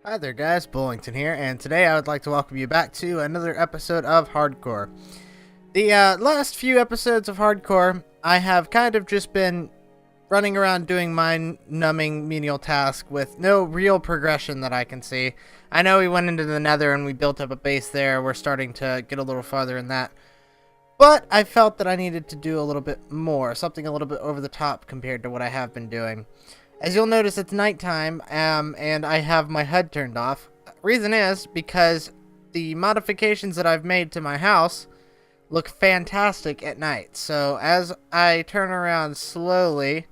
Hi there guys, Bowlington here, and today I would like to welcome you back to another episode of Hardcore. The last few episodes of Hardcore, I have kind of just been running around doing mind-numbing menial tasks with no real progression that I can see. I know we went into the Nether and we built up a base there. We're starting to get a little farther in that. But I felt that I needed to do a little bit more, something a little bit over the top compared to what I have been doing. As you'll notice, it's nighttime, and I have my HUD turned off. Reason is because the modifications that I've made to my house look fantastic at night. So as I turn around slowly,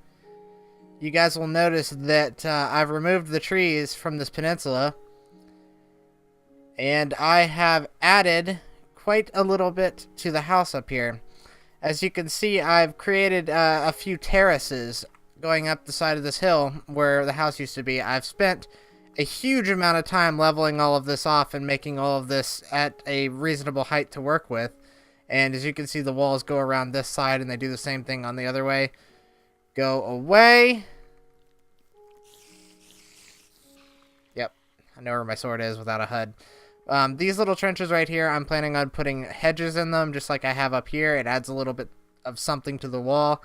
you guys will notice that I've removed the trees from this peninsula, and I have added quite a little bit to the house up here. As you can see, I've created a few terraces going up the side of this hill where the house used to be. I've spent a huge amount of time leveling all of this off and making all of this at a reasonable height to work with. And as you can see, the walls go around this side and they do the same thing on the other way. Go away. Yep, I know where my sword is without a HUD. These little trenches right here, I'm planning on putting hedges in them just like I have up here. It adds a little bit of something to the wall.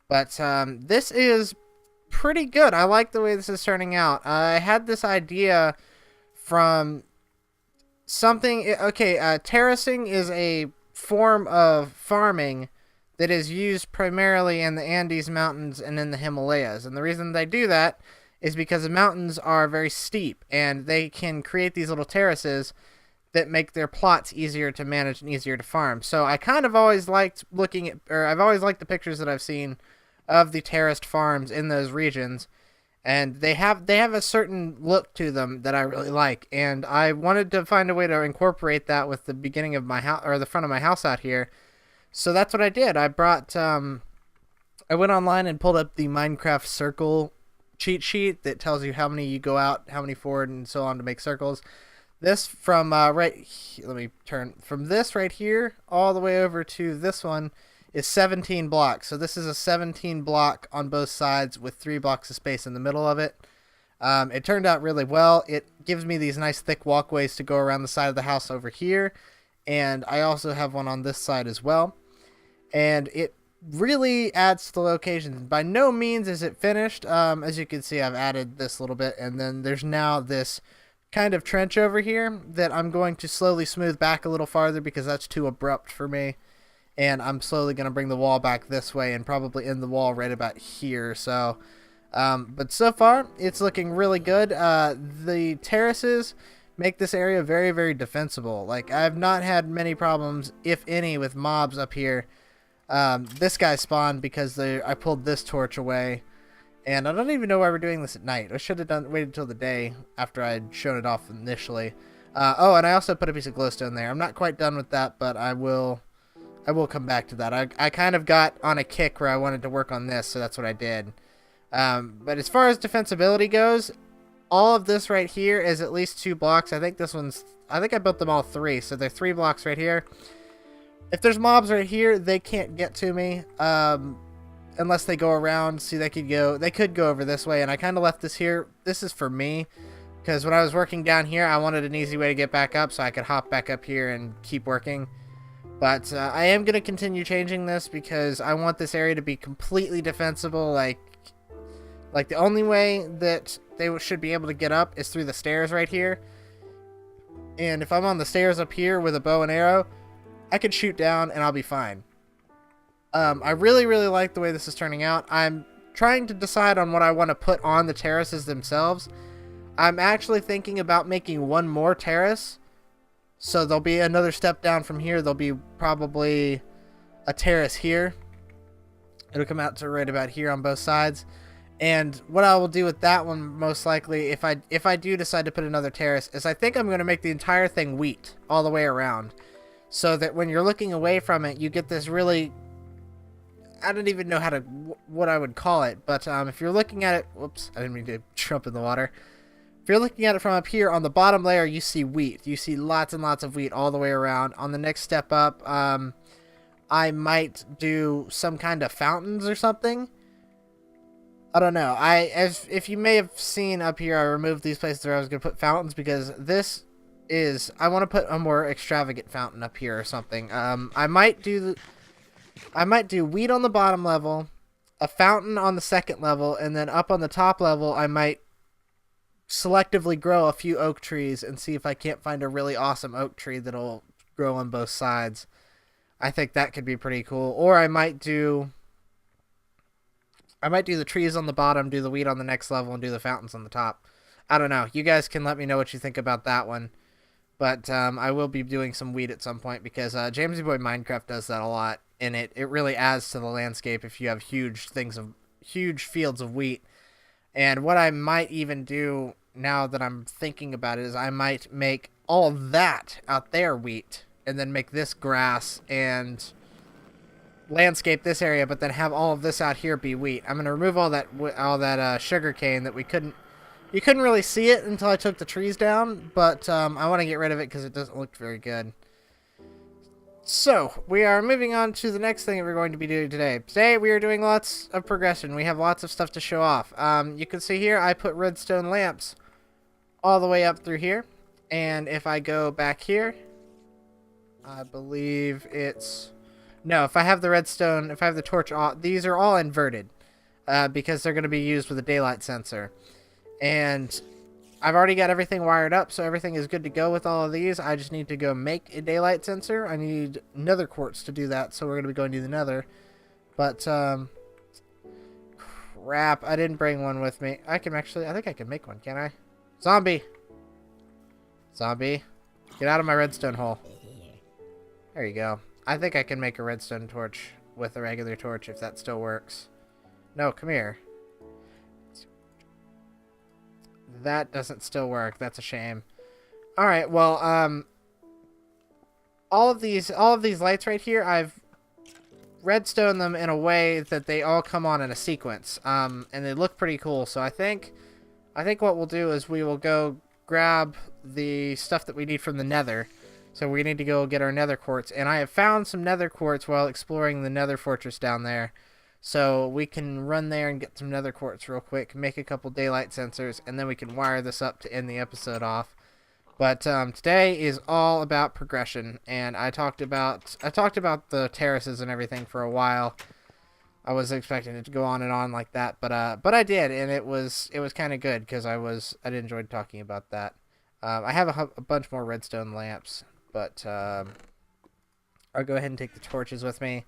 But this is pretty good. I like the way this is turning out. I had this idea from something... Okay, terracing is a form of farming that is used primarily in the Andes Mountains and in the Himalayas. And the reason they do that is because the mountains are very steep, and they can create these little terraces that make their plots easier to manage and easier to farm. So I kind of always liked looking at, or I've always liked the pictures that I've seen of the terraced farms in those regions, and they have a certain look to them that I really like, and I wanted to find a way to incorporate that with the beginning of my house, or the front of my house out here. So that's what I did. I brought I went online and pulled up the Minecraft circle cheat sheet that tells you how many you go out, how many forward, and so on to make circles. This from let me turn from this right here all the way over to this one is 17 blocks. So this is a 17 block on both sides with 3 blocks of space in the middle of it. It turned out really well. It gives me these nice thick walkways to go around the side of the house over here, and I also have one on this side as well. And it really adds to the location. By no means is it finished. As you can see, I've added this little bit, and then there's now this kind of trench over here that I'm going to slowly smooth back a little farther because that's too abrupt for me. And I'm slowly going to bring the wall back this way and probably end the wall right about here. So, but so far, it's looking really good. The terraces make this area very, very defensible. Like, I've not had many problems, if any, with mobs up here. This guy spawned because I pulled this torch away. And I don't even know why we're doing this at night. I should have waited until the day after I had shown it off initially. Oh, and I also put a piece of glowstone there. I'm not quite done with that, but I will come back to that. I kind of got on a kick where I wanted to work on this, so that's what I did. But as far as defensibility goes, all of this right here is at least 2 blocks. I think I built them all 3, so they're 3 blocks right here. If there's mobs right here, they can't get to me, unless they go around. See, they could go over this way, and I kind of left this here. This is for me, because when I was working down here, I wanted an easy way to get back up so I could hop back up here and keep working. But I am going to continue changing this because I want this area to be completely defensible. Like the only way that they should be able to get up is through the stairs right here. And if I'm on the stairs up here with a bow and arrow, I could shoot down and I'll be fine. I really, really like the way this is turning out. I'm trying to decide on what I want to put on the terraces themselves. I'm actually thinking about making one more terrace. So there'll be another step down from here. There'll be probably a terrace here. It'll come out to right about here on both sides. And what I will do with that one, most likely, if I do decide to put another terrace, is I think I'm going to make the entire thing wheat all the way around. So that when you're looking away from it, you get this really... I don't even know what I would call it. But if you're looking at it... Whoops, I didn't mean to jump in the water. If you're looking at it from up here, on the bottom layer, you see wheat. You see lots and lots of wheat all the way around. On the next step up, I might do some kind of fountains or something. I don't know. If you may have seen up here, I removed these places where I was going to put fountains because this is, I want to put a more extravagant fountain up here or something. I might do wheat on the bottom level, a fountain on the second level, and then up on the top level, I might selectively grow a few oak trees and see if I can't find a really awesome oak tree that'll grow on both sides. I think that could be pretty cool. Or I might do the trees on the bottom, do the wheat on the next level, and do the fountains on the top. I don't know. You guys can let me know what you think about that one. But I will be doing some wheat at some point because Jamesy Boy Minecraft does that a lot, and it really adds to the landscape if you have huge fields of wheat. And what I might even do now that I'm thinking about it is I might make all of that out there wheat, and then make this grass and landscape this area, but then have all of this out here be wheat. I'm gonna remove all that sugar cane that you couldn't really see it until I took the trees down, but I want to get rid of it because it doesn't look very good. So, we are moving on to the next thing that we're going to be doing today. Today, we are doing lots of progression. We have lots of stuff to show off. You can see here, I put redstone lamps all the way up through here. And if I go back here, I believe it's... No, if I have the torch off, these are all inverted because they're going to be used with a daylight sensor. And I've already got everything wired up, so everything is good to go with all of these. I just need to go make a daylight sensor. I need nether quartz to do that, so we're going to be going to the nether. But, crap, I didn't bring one with me. I think I can make one, can I? Zombie! Zombie, get out of my redstone hole. There you go. I think I can make a redstone torch with a regular torch if that still works. No, come here. That doesn't still work. That's a shame. All right. Well, all of these lights right here, I've redstone them in a way that they all come on in a sequence. And they look pretty cool. So I think what we'll do is we will go grab the stuff that we need from the Nether. So we need to go get our nether quartz. And I have found some nether quartz while exploring the nether fortress down there. So we can run there and get some nether quartz real quick, make a couple daylight sensors, and then we can wire this up to end the episode off. But today is all about progression, and I talked about the terraces and everything for a while. I was expecting it to go on and on like that, but I did, and it was kind of good because I did enjoy talking about that. I have a bunch more redstone lamps, but I'll go ahead and take the torches with me.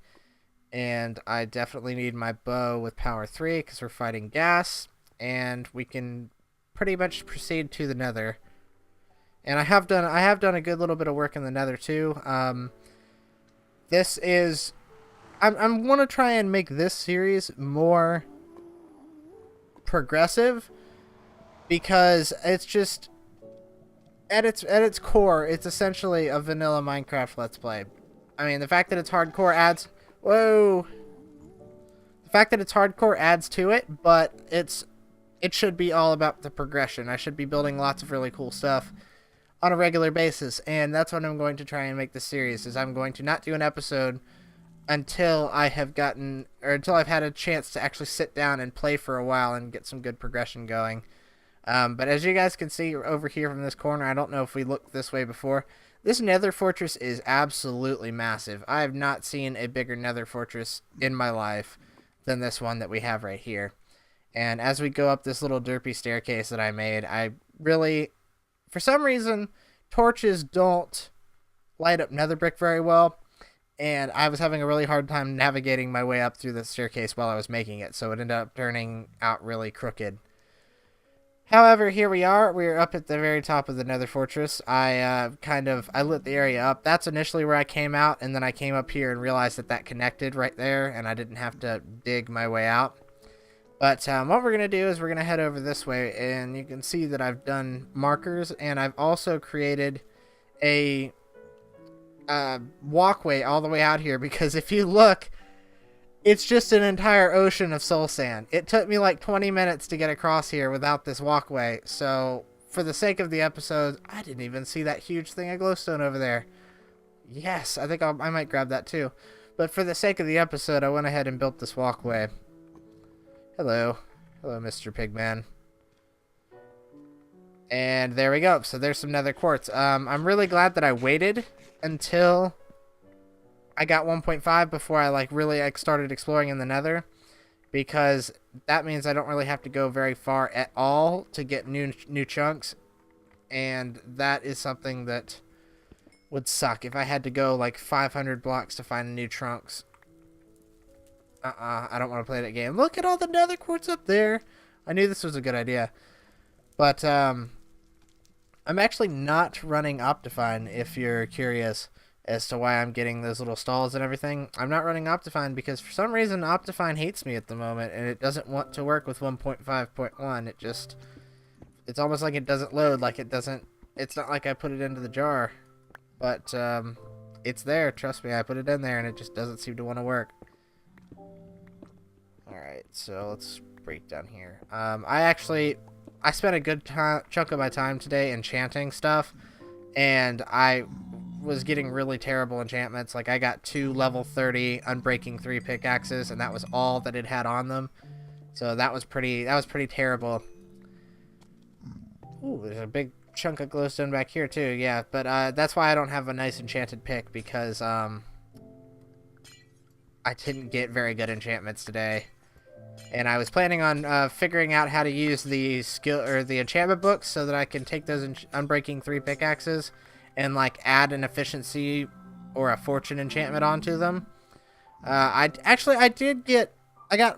And I definitely need my bow with power 3 because we're fighting gas. And we can pretty much proceed to the nether. And I have done a good little bit of work in the nether too. This is... I want to try and make this series more progressive. Because it's just... At its core, it's essentially a vanilla Minecraft Let's Play. I mean, the fact that it's hardcore adds... Whoa! The fact that it's hardcore adds to it, but it should be all about the progression. I should be building lots of really cool stuff on a regular basis, and that's what I'm going to try and make this series, is I'm going to not do an episode until I have until I've had a chance to actually sit down and play for a while and get some good progression going. But as you guys can see over here from this corner, I don't know if we looked this way before, this nether fortress is absolutely massive. I have not seen a bigger nether fortress in my life than this one that we have right here. And as we go up this little derpy staircase that I made, I really, for some reason, torches don't light up nether brick very well. And I was having a really hard time navigating my way up through the staircase while I was making it. So it ended up turning out really crooked. However, here we are. We're up at the very top of the nether fortress. I lit the area up. That's initially where I came out, and then I came up here and realized that connected right there, and I didn't have to dig my way out. But what we're going to do is we're going to head over this way, and you can see that I've done markers, and I've also created a walkway all the way out here, because if you look... It's just an entire ocean of soul sand. It took me like 20 minutes to get across here without this walkway. So, for the sake of the episode, I didn't even see that huge thing of glowstone over there. Yes, I think I might grab that too. But for the sake of the episode, I went ahead and built this walkway. Hello. Hello, Mr. Pigman. And there we go. So there's some nether quartz. I'm really glad that I waited until I got 1.5 before I really started exploring in the nether, because that means I don't really have to go very far at all to get new chunks, and that is something that would suck if I had to go like 500 blocks to find new trunks. I don't want to play that game. Look at all the nether quartz up there. I knew this was a good idea. But I'm actually not running Optifine, if you're curious as to why I'm getting those little stalls and everything. I'm not running Optifine because for some reason Optifine hates me at the moment, and it doesn't want to work with 1.5.1. It's almost like it doesn't load, it's not like I put it into the jar. But it's there, trust me, I put it in there and it just doesn't seem to want to work. Alright, so let's break down here. I spent a good chunk of my time today enchanting stuff, and I was getting really terrible enchantments. Like, I got 2 level 30 Unbreaking 3 pickaxes, and that was all that it had on them. So that was pretty terrible. Ooh, there's a big chunk of glowstone back here too. Yeah, but that's why I don't have a nice enchanted pick, because I didn't get very good enchantments today. And I was planning on figuring out how to use the the enchantment books so that I can take those Unbreaking 3 pickaxes and like add an efficiency or a fortune enchantment onto them. I got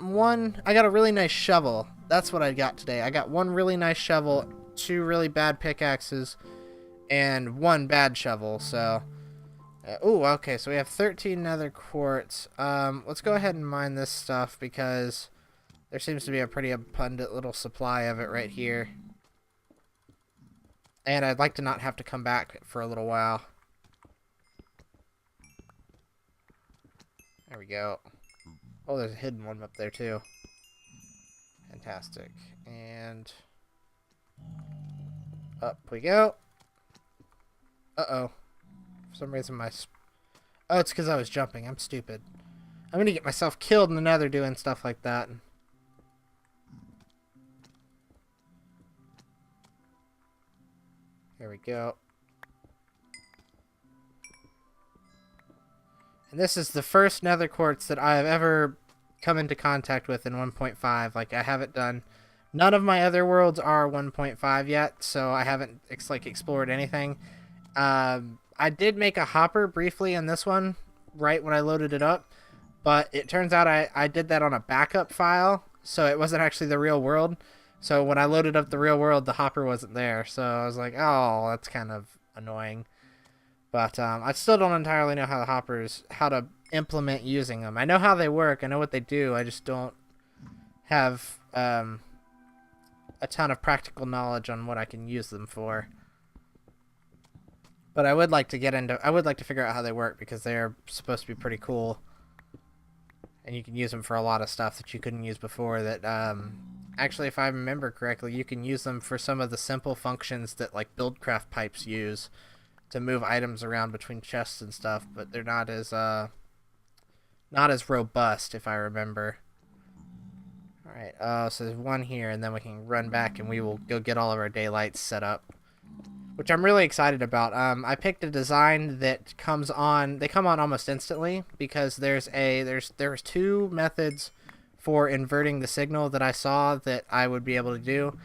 a really nice shovel. That's what I got today. I got 1 really nice shovel, 2 really bad pickaxes, and 1 bad shovel. So ooh, okay, so we have 13 nether quartz. Let's go ahead and mine this stuff because there seems to be a pretty abundant little supply of it right here. And I'd like to not have to come back for a little while. There we go. Oh, there's a hidden one up there too. Fantastic. And up we go. Uh-oh. For some reason oh, it's because I was jumping. I'm stupid. I'm gonna get myself killed in the nether doing stuff like that. There we go. And this is the first nether quartz that I have ever come into contact with in 1.5. Like, I haven't done... None of my other worlds are 1.5 yet, so I haven't explored anything. I did make a hopper briefly in this one, right when I loaded it up, but it turns out I did that on a backup file, so it wasn't actually the real world. So when I loaded up the real world, the hopper wasn't there, so I was like, oh, that's kind of annoying. But I still don't entirely know how to implement using them. I know how they work, I know what they do, I just don't have a ton of practical knowledge on what I can use them for. But I would like to figure out how they work, because they're supposed to be pretty cool. And you can use them for a lot of stuff that you couldn't use before. Actually, if I remember correctly, you can use them for some of the simple functions that like Buildcraft pipes use to move items around between chests and stuff, but they're not as robust, if I remember. Alright, so there's 1 here, and then we can run back and we will go get all of our daylights set up, which I'm really excited about. I picked a design that come on almost instantly, because there's 2 methods for inverting the signal that I saw that I would be able to do,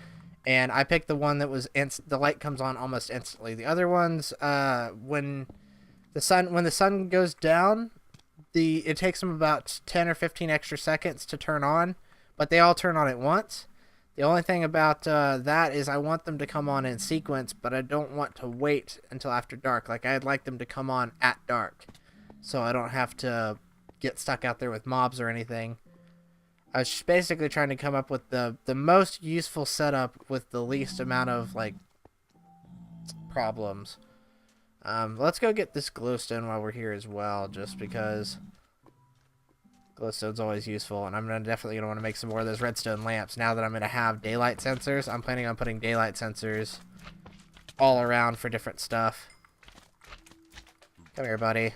and I picked the one that was the light comes on almost instantly. The other ones, when the sun goes down, it takes them about 10 or 15 extra seconds to turn on, but they all turn on at once. The only thing about that is I want them to come on in sequence, but I don't want to wait until after dark. Like, I'd like them to come on at dark, so I don't have to get stuck out there with mobs or anything. I was just basically trying to come up with the most useful setup with the least amount of, like, problems. Let's go get this glowstone while we're here as well, just because glowstone's always useful, and I'm definitely going to want to make some more of those redstone lamps now that I'm going to have daylight sensors. I'm planning on putting daylight sensors all around for different stuff. Come here, buddy.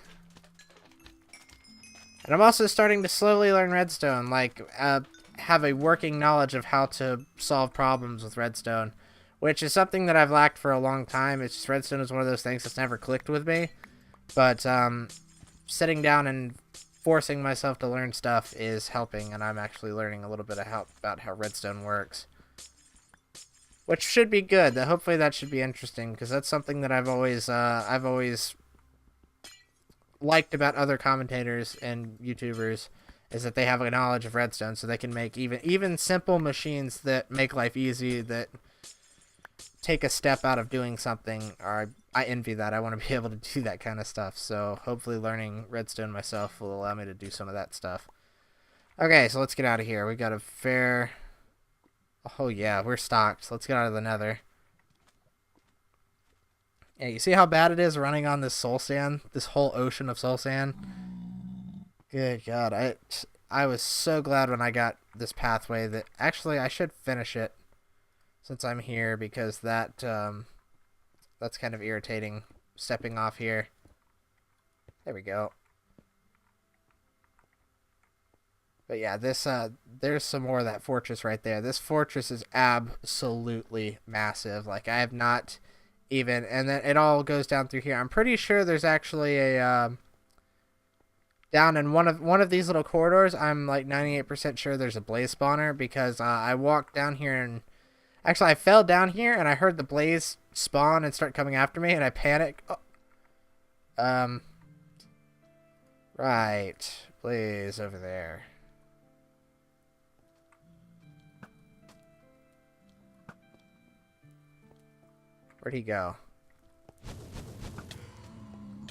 And I'm also starting to slowly learn redstone. Like, have a working knowledge of how to solve problems with redstone, which is something that I've lacked for a long time. It's just redstone is one of those things that's never clicked with me. But sitting down and forcing myself to learn stuff is helping, and I'm actually learning a little bit about how redstone works, which should be good. Hopefully that should be interesting, because that's something that I've always liked about other commentators and YouTubers, is that they have a knowledge of redstone, so they can make even simple machines that make life easy, that take a step out of doing something. Or I envy that. I want to be able to do that kind of stuff. So hopefully learning redstone myself will allow me to do some of that stuff. Okay, so let's get out of here. We got a fair... Oh yeah, we're stocked. So let's get out of the Nether. Yeah, you see how bad it is running on this soul sand? This whole ocean of soul sand? Good God. I was so glad when I got this pathway that... Actually, I should finish it since I'm here, because that's kind of irritating, stepping off here. There we go. But yeah, this there's some more of that fortress right there. This fortress is absolutely massive. Like, I have not even... And then it all goes down through here. I'm pretty sure there's actually a... down in one of these little corridors, I'm like 98% sure there's a blaze spawner, because I walked down here and... Actually, I fell down here, and I heard the blaze spawn and start coming after me, and I panicked. Oh. Right. Blaze over there. Where'd he go?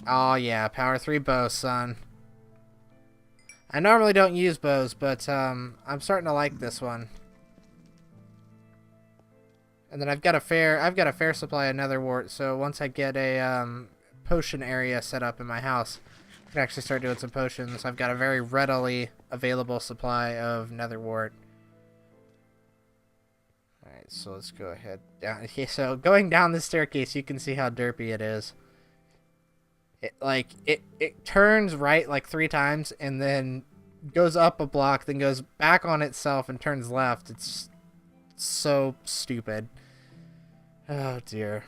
Oh, yeah. Power 3 bow, son. I normally don't use bows, but I'm starting to like this one. And then I've got a fair supply of nether wart, so once I get a potion area set up in my house, I can actually start doing some potions. I've got a very readily available supply of nether wart. Alright, so let's go ahead down. Okay, so going down the staircase, you can see how derpy it is. It turns right like 3 times, and then goes up a block, then goes back on itself and turns left. It's so stupid. Oh dear.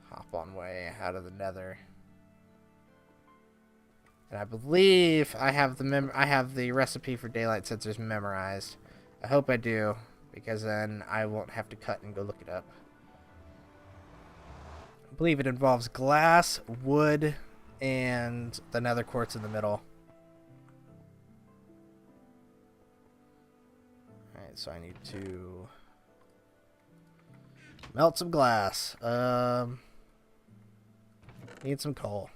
Hop on way out of the Nether. And I believe I have the recipe for daylight sensors memorized. I hope I do, because then I won't have to cut and go look it up. I believe it involves glass, wood, and the nether quartz in the middle. Alright, so I need to melt some glass. Need some coal.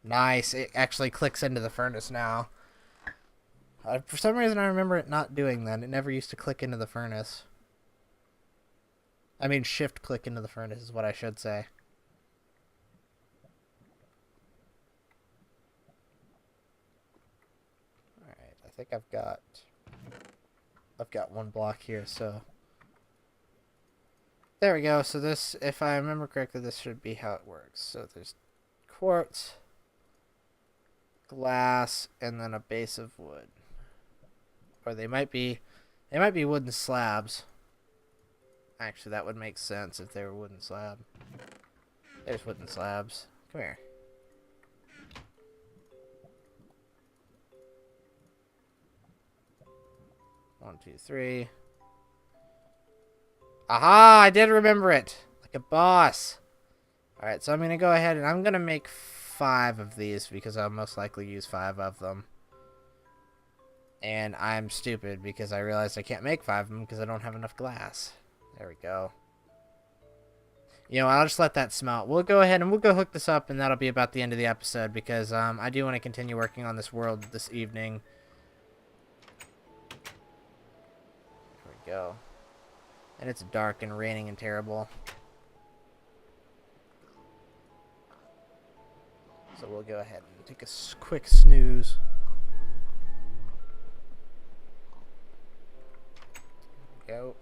Nice. It actually clicks into the furnace now. For some reason I remember it not doing that. It never used to click into the furnace. I mean, shift click into the furnace is what I should say. Alright, I think I've got one block here, so there we go. So this, if I remember correctly, this should be how it works. So there's quartz, glass, and then a base of wood. Or they might be wooden slabs. Actually, that would make sense if they were wooden slab. There's wooden slabs. Come here. One, two, three. Aha! I did remember it! Like a boss. Alright, so I'm going to go ahead and I'm going to make 5 of these, because I'll most likely use 5 of them. And I'm stupid because I realized I can't make 5 of them because I don't have enough glass. There we go. You know, I'll just let that smelt. We'll go ahead and we'll go hook this up, and that'll be about the end of the episode, because I do want to continue working on this world this evening. There we go. And it's dark and raining and terrible. So we'll go ahead and take a quick snooze. There we go.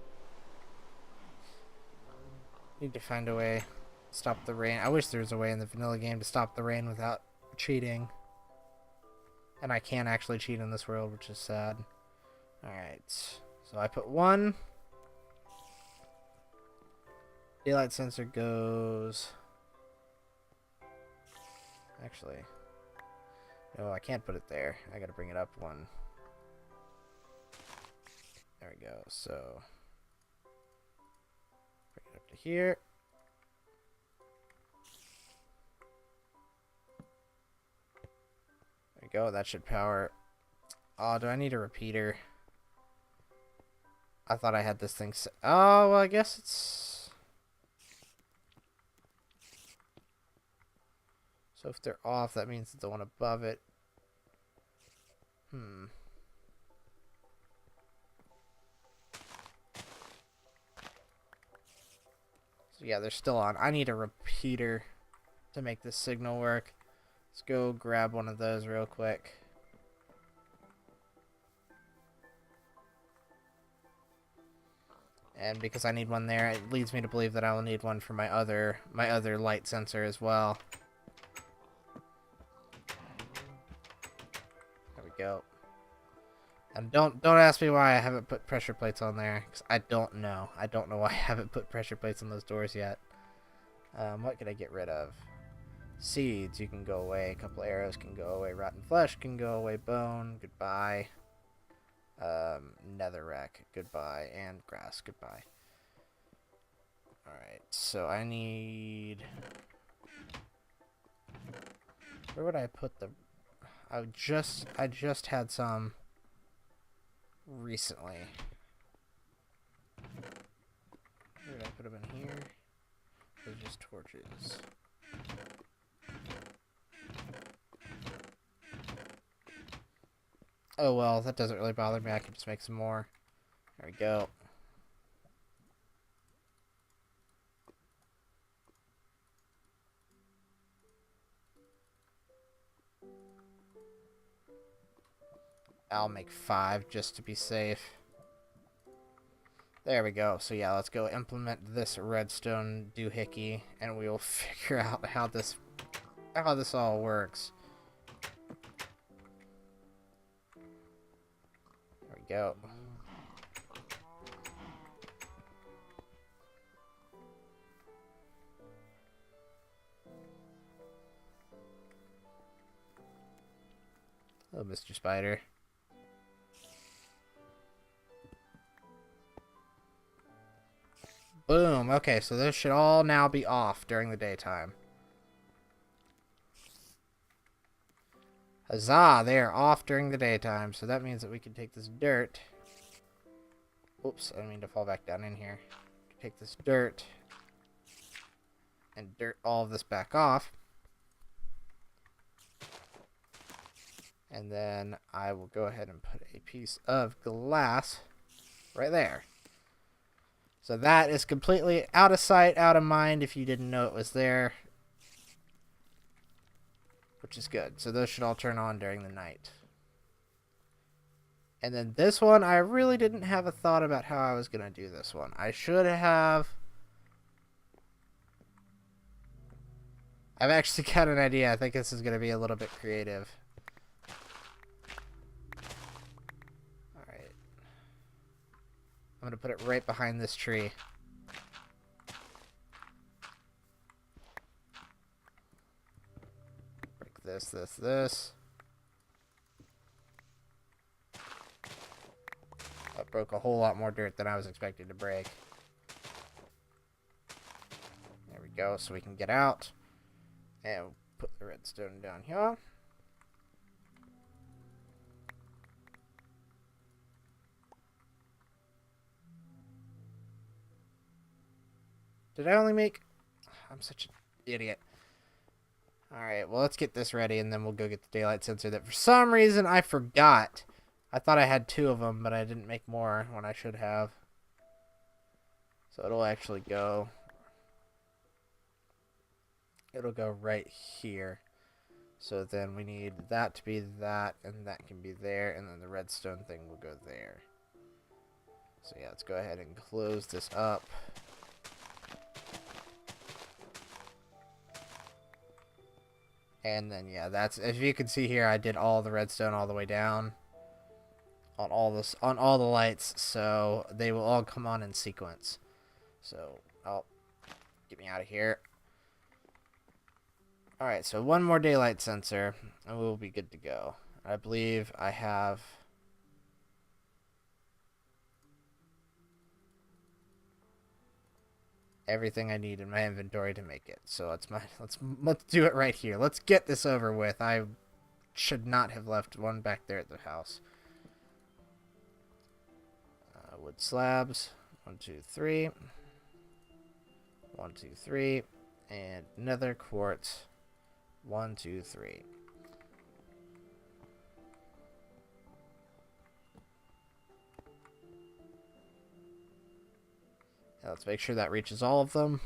Need to find a way to stop the rain. I wish there was a way in the vanilla game to stop the rain without cheating. And I can't actually cheat in this world, which is sad. Alright. So I put 1. Daylight sensor goes... Actually... No, I can't put it there. I gotta bring it up 1. There we go. So... Bring it up to here. There we go. That should power... Oh, do I need a repeater? I thought I had this thing set. Oh, well, I guess it's... So if they're off, that means that the one above it... So yeah, they're still on. I need a repeater to make this signal work. Let's go grab one of those real quick. And because I need one there, it leads me to believe that I will need one for my other light sensor as well. There we go. And don't ask me why I haven't put pressure plates on there, because I don't know. I don't know why I haven't put pressure plates on those doors yet. What could I get rid of? Seeds, you can go away. A couple arrows can go away. Rotten flesh can go away. Bone, goodbye. Netherrack, goodbye. And grass, goodbye. Alright, so I need... Where would I put the... I just had some... recently. Where did I put them in here? They're just torches. Oh well, that doesn't really bother me. I can just make some more. There we go. I'll make 5 just to be safe. There we go. So yeah, let's go implement this redstone doohickey, and we will figure out how this all works. There we go. Hello, Mr. Spider. Boom. Okay, so those should all now be off during the daytime. Huzzah! They are off during the daytime, so that means that we can take this dirt. Oops, I didn't mean to fall back down in here. Take this dirt and dirt all of this back off. And then I will go ahead and put a piece of glass right there. So that is completely out of sight, out of mind if you didn't know it was there. Which is good. So those should all turn on during the night. And then this one, I really didn't have a thought about how I was going to do this one. I should have... I've actually got an idea. I think this is going to be a little bit creative. I'm going to put it right behind this tree. Break this. That broke a whole lot more dirt than I was expecting to break. There we go, so we can get out. And we'll put the redstone down here. Did I only make... I'm such an idiot. Alright, well, let's get this ready, and then we'll go get the daylight sensor that for some reason I forgot. I thought I had 2 of them, but I didn't make more when I should have. So it'll actually go... It'll go right here. So then we need that to be that, and that can be there, and then the redstone thing will go there. So yeah, let's go ahead and close this up. And then yeah, that's, if you can see here, I did all the redstone all the way down on all the lights, so they will all come on in sequence. So get me out of here. All right, so one more daylight sensor and we'll be good to go. I believe I have everything I need in my inventory to make it. So let's do it right here. Let's get this over with. I should not have left one back there at the house. Wood slabs, 1, 2, 3, 1, 2, 3, and nether quartz, 1, 2, 3. Now let's make sure that reaches all of them.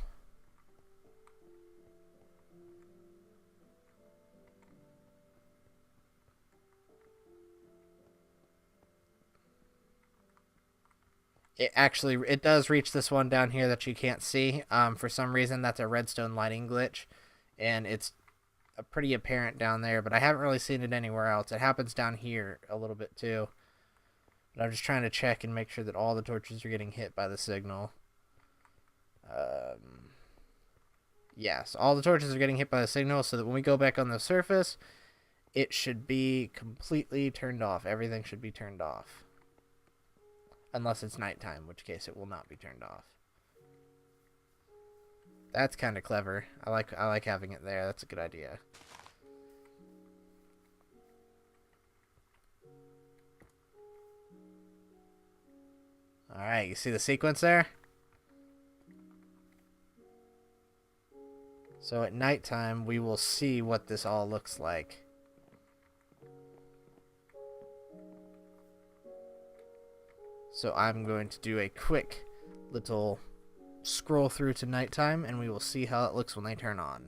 It does reach this one down here that you can't see. For some reason, that's a redstone lighting glitch, and it's pretty apparent down there, but I haven't really seen it anywhere else. It happens down here a little bit too. But I'm just trying to check and make sure that all the torches are getting hit by the signal. Yes, all the torches are getting hit by the signal, so that when we go back on the surface, it should be completely turned off. Everything should be turned off. Unless it's nighttime, in which case it will not be turned off. That's kind of clever. I like having it there. That's a good idea. Alright, you see the sequence there? So at nighttime, we will see what this all looks like. So I'm going to do a quick little scroll through to nighttime, and we will see how it looks when they turn on.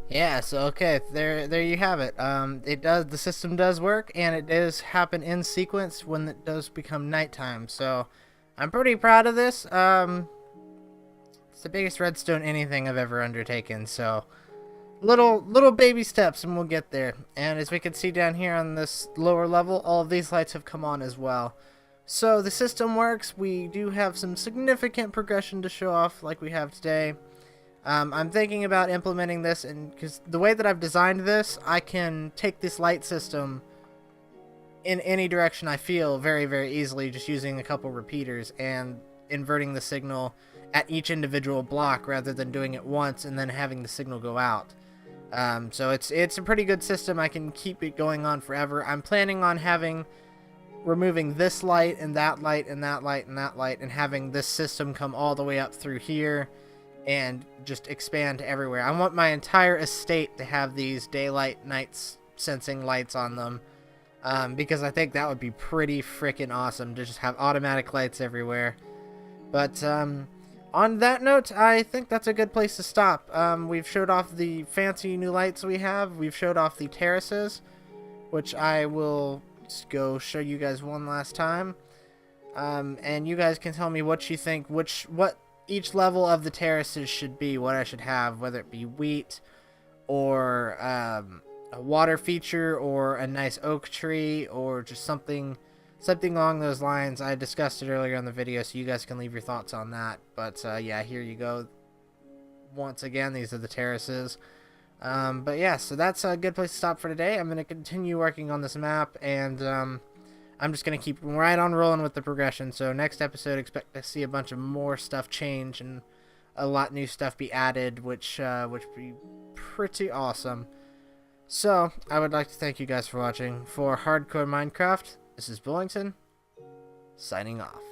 Yeah, so okay, there you have it. The system does work, and it does happen in sequence when it does become nighttime. So I'm pretty proud of this. It's the biggest redstone anything I've ever undertaken. So little baby steps, and we'll get there. And as we can see down here on this lower level, all of these lights have come on as well. So the system works. We do have some significant progression to show off, like we have today. I'm thinking about implementing this, and because the way that I've designed this, I can take this light system in any direction I feel very, very easily, just using a couple repeaters and inverting the signal at each individual block rather than doing it once and then having the signal go out. So it's a pretty good system. I can keep it going on forever. I'm planning on removing this light and that light and that light and that light, and having this system come all the way up through here and just expand everywhere. I want my entire estate to have these daylight nights sensing lights on them, because I think that would be pretty freaking awesome to just have automatic lights everywhere. But on that note, I think that's a good place to stop. We've showed off the fancy new lights we have. We've showed off the terraces, which I will just go show you guys one last time. And you guys can tell me what you think, what each level of the terraces should be, what I should have, whether it be wheat or a water feature or a nice oak tree or just something along those lines. I discussed it earlier in the video, so you guys can leave your thoughts on that. But yeah, here you go. Once again, these are the terraces. But yeah, so that's a good place to stop for today. I'm going to continue working on this map, and I'm just going to keep right on rolling with the progression. So next episode, expect to see a bunch of more stuff change and a lot new stuff be added, which would be pretty awesome. So I would like to thank you guys for watching. For Hardcore Minecraft, this is Bowlington, signing off.